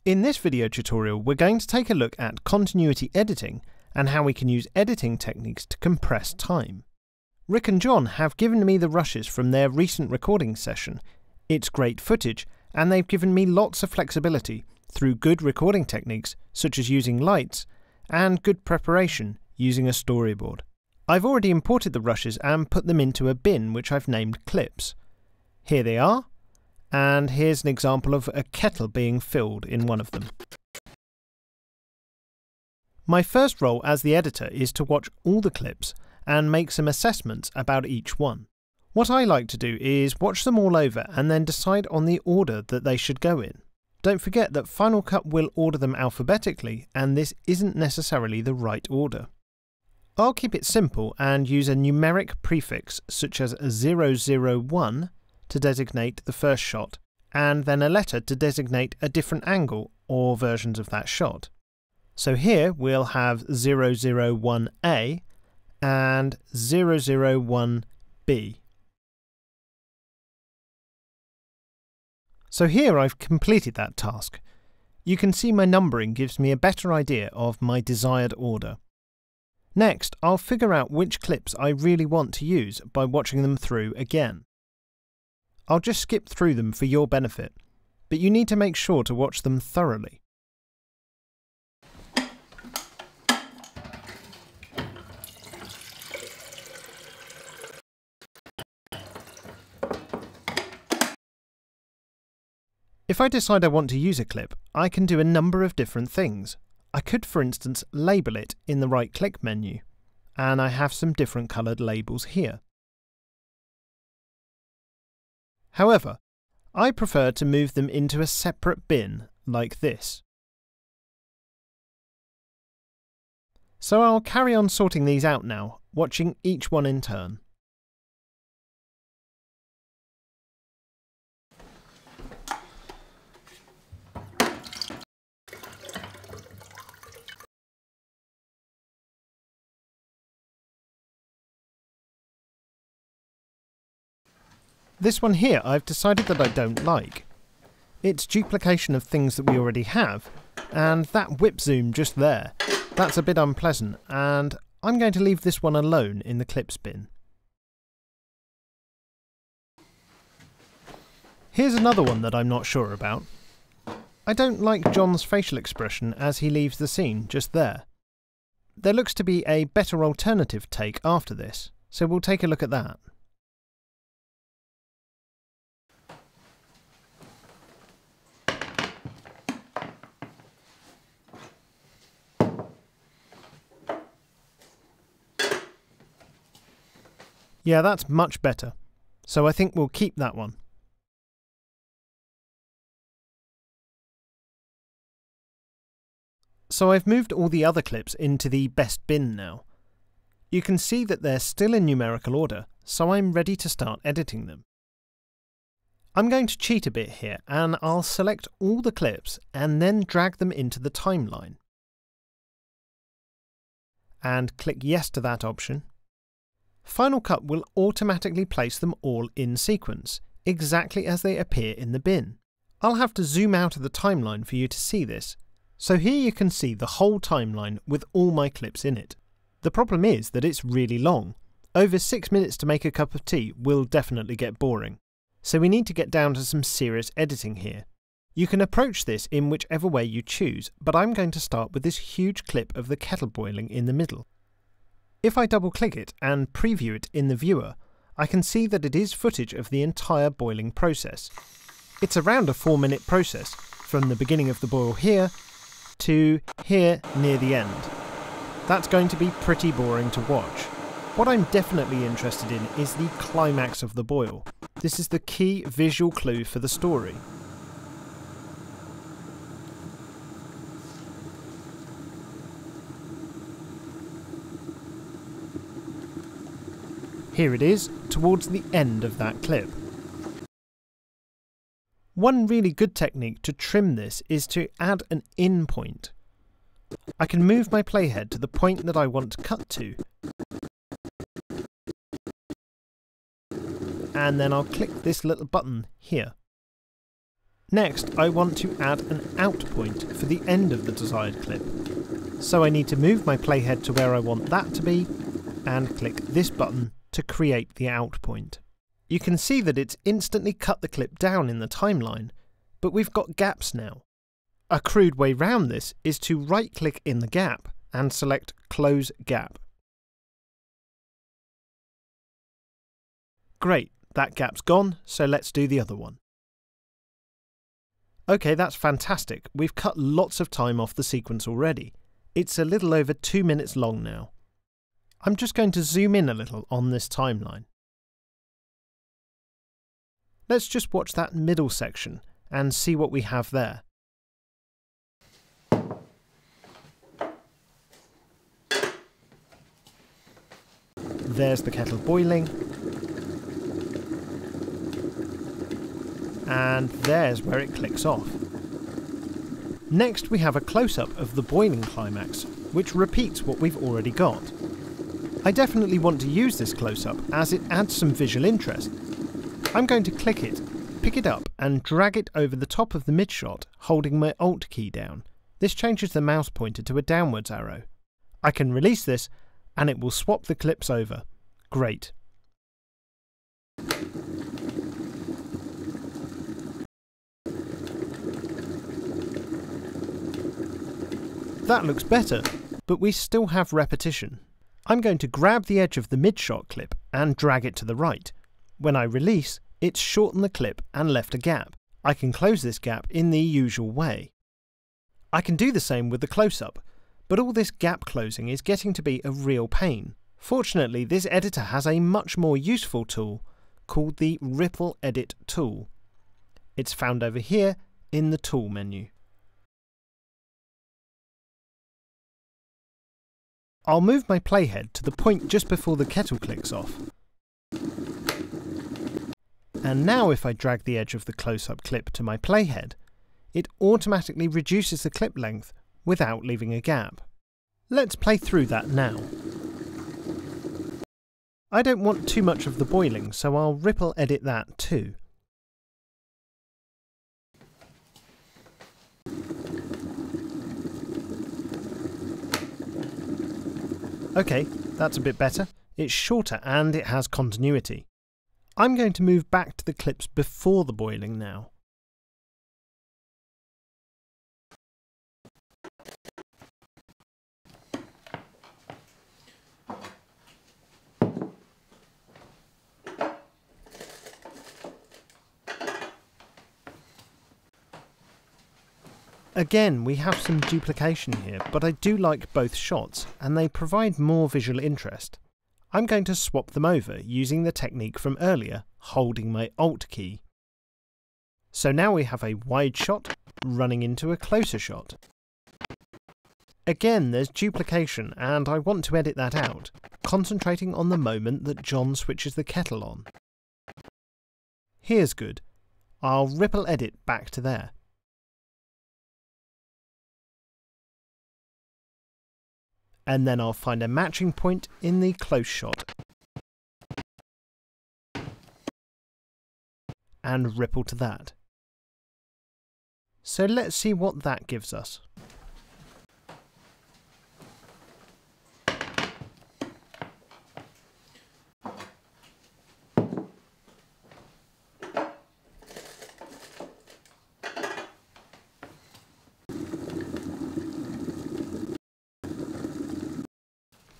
In this video tutorial, we're going to take a look at continuity editing and how we can use editing techniques to compress time. Rick and John have given me the rushes from their recent recording session. It's great footage, and they've given me lots of flexibility through good recording techniques such as using lights and good preparation using a storyboard. I've already imported the rushes and put them into a bin which I've named clips. Here they are, and here's an example of a kettle being filled in one of them. My first role as the editor is to watch all the clips and make some assessments about each one. What I like to do is watch them all over and then decide on the order that they should go in. Don't forget that Final Cut will order them alphabetically, and this isn't necessarily the right order. I'll keep it simple and use a numeric prefix such as 001 to designate the first shot, and then a letter to designate a different angle or versions of that shot. So here we'll have 001A and 001B. So here I've completed that task. You can see my numbering gives me a better idea of my desired order. Next, I'll figure out which clips I really want to use by watching them through again. I'll just skip through them for your benefit, but you need to make sure to watch them thoroughly. If I decide I want to use a clip, I can do a number of different things. I could, for instance, label it in the right-click menu, and I have some different coloured labels here. However, I prefer to move them into a separate bin like this. So I'll carry on sorting these out now, watching each one in turn. This one here I've decided that I don't like. It's duplication of things that we already have, and that whip zoom just there, that's a bit unpleasant, and I'm going to leave this one alone in the clips bin. Here's another one that I'm not sure about. I don't like John's facial expression as he leaves the scene just there. There looks to be a better alternative take after this, so we'll take a look at that. Yeah, that's much better, so I think we'll keep that one. So I've moved all the other clips into the best bin now. You can see that they're still in numerical order, so I'm ready to start editing them. I'm going to cheat a bit here, and I'll select all the clips and then drag them into the timeline. And click yes to that option. Final Cut will automatically place them all in sequence, exactly as they appear in the bin. I'll have to zoom out of the timeline for you to see this, so here you can see the whole timeline with all my clips in it. The problem is that it's really long. Over 6 minutes to make a cup of tea will definitely get boring, so we need to get down to some serious editing here. You can approach this in whichever way you choose, but I'm going to start with this huge clip of the kettle boiling in the middle. If I double-click it and preview it in the viewer, I can see that it is footage of the entire boiling process. It's around a 4-minute process, from the beginning of the boil here to here near the end. That's going to be pretty boring to watch. What I'm definitely interested in is the climax of the boil. This is the key visual clue for the story. Here it is, towards the end of that clip. One really good technique to trim this is to add an in point. I can move my playhead to the point that I want to cut to, and then I'll click this little button here. Next, I want to add an out point for the end of the desired clip. So I need to move my playhead to where I want that to be and click this button to create the out point. You can see that it's instantly cut the clip down in the timeline, but we've got gaps now. A crude way round this is to right-click in the gap and select Close Gap. Great, that gap's gone, so let's do the other one. Okay, that's fantastic. We've cut lots of time off the sequence already. It's a little over 2 minutes long now. I'm just going to zoom in a little on this timeline. Let's just watch that middle section and see what we have there. There's the kettle boiling. And there's where it clicks off. Next we have a close-up of the boiling climax, which repeats what we've already got. I definitely want to use this close-up as it adds some visual interest. I'm going to click it, pick it up and drag it over the top of the mid-shot, holding my Alt key down. This changes the mouse pointer to a downwards arrow. I can release this and it will swap the clips over. Great. That looks better, but we still have repetition. I'm going to grab the edge of the mid-shot clip and drag it to the right. When I release, it's shortened the clip and left a gap. I can close this gap in the usual way. I can do the same with the close-up, but all this gap closing is getting to be a real pain. Fortunately, this editor has a much more useful tool called the Ripple Edit tool. It's found over here in the Tool menu. I'll move my playhead to the point just before the kettle clicks off. And now if I drag the edge of the close-up clip to my playhead, it automatically reduces the clip length without leaving a gap. Let's play through that now. I don't want too much of the boiling, so I'll ripple edit that too. Okay, that's a bit better. It's shorter and it has continuity. I'm going to move back to the clips before the boiling now. Again, we have some duplication here, but I do like both shots and they provide more visual interest. I'm going to swap them over using the technique from earlier, holding my Alt key. So now we have a wide shot running into a closer shot. Again, there's duplication and I want to edit that out, concentrating on the moment that John switches the kettle on. Here's good. I'll ripple edit back to there. And then I'll find a matching point in the close shot and ripple to that. So let's see what that gives us.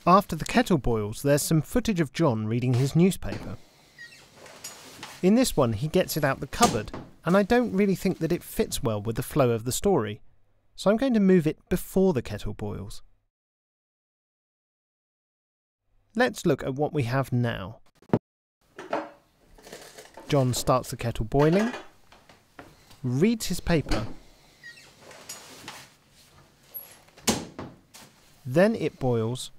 After the kettle boils, there's some footage of John reading his newspaper. In this one, he gets it out the cupboard, and I don't really think that it fits well with the flow of the story, so I'm going to move it before the kettle boils. Let's look at what we have now. John starts the kettle boiling, reads his paper, then it boils.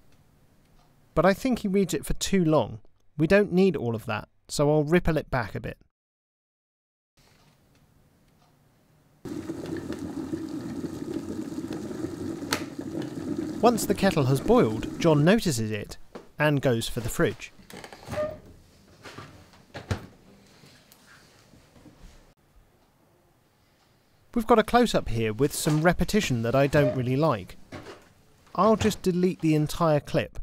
But I think he reads it for too long. We don't need all of that, so I'll ripple it back a bit. Once the kettle has boiled, John notices it and goes for the fridge. We've got a close-up here with some repetition that I don't really like. I'll just delete the entire clip.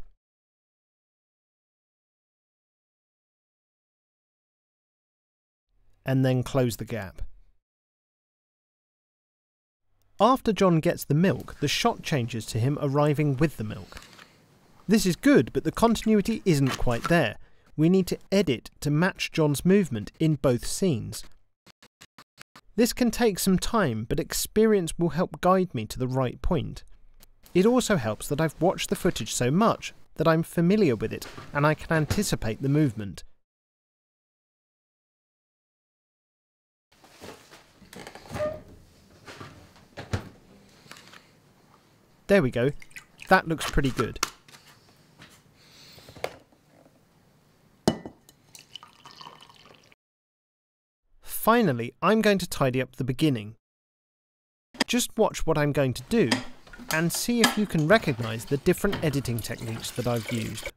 And then close the gap. After John gets the milk, the shot changes to him arriving with the milk. This is good, but the continuity isn't quite there. We need to edit to match John's movement in both scenes. This can take some time, but experience will help guide me to the right point. It also helps that I've watched the footage so much that I'm familiar with it and I can anticipate the movement. There we go. That looks pretty good. Finally, I'm going to tidy up the beginning. Just watch what I'm going to do and see if you can recognise the different editing techniques that I've used.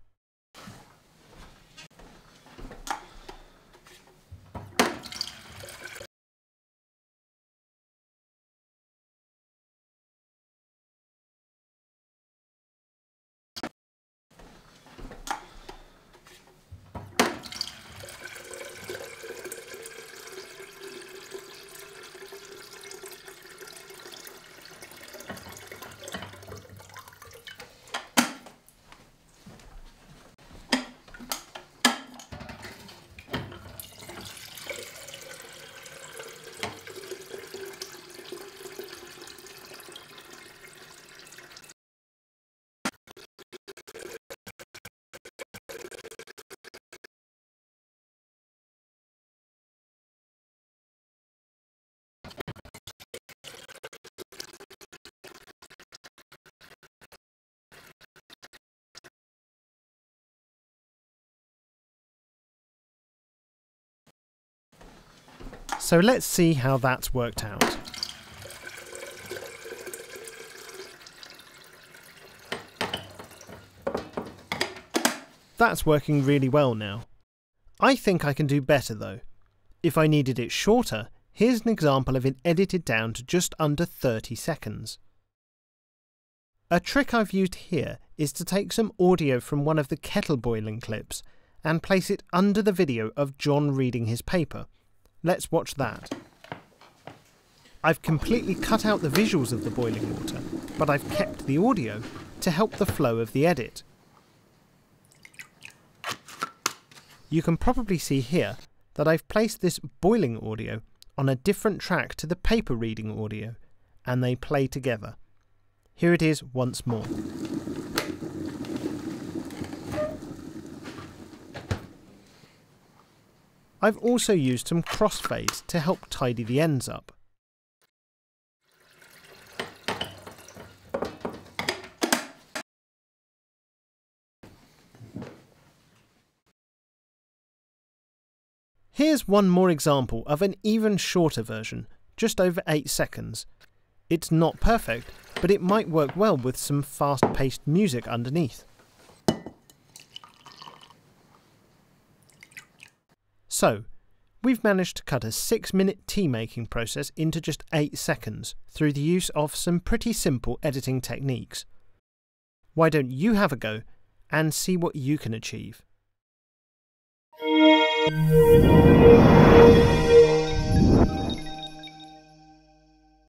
So let's see how that's worked out. That's working really well now. I think I can do better though. If I needed it shorter, here's an example of it edited down to just under 30 seconds. A trick I've used here is to take some audio from one of the kettle boiling clips and place it under the video of John reading his paper. Let's watch that. I've completely cut out the visuals of the boiling water, but I've kept the audio to help the flow of the edit. You can probably see here that I've placed this boiling audio on a different track to the paper reading audio, and they play together. Here it is once more. I've also used some crossfades to help tidy the ends up. Here's one more example of an even shorter version, just over 8 seconds. It's not perfect, but it might work well with some fast-paced music underneath. So, we've managed to cut a 6-minute tea making process into just 8 seconds through the use of some pretty simple editing techniques. Why don't you have a go and see what you can achieve?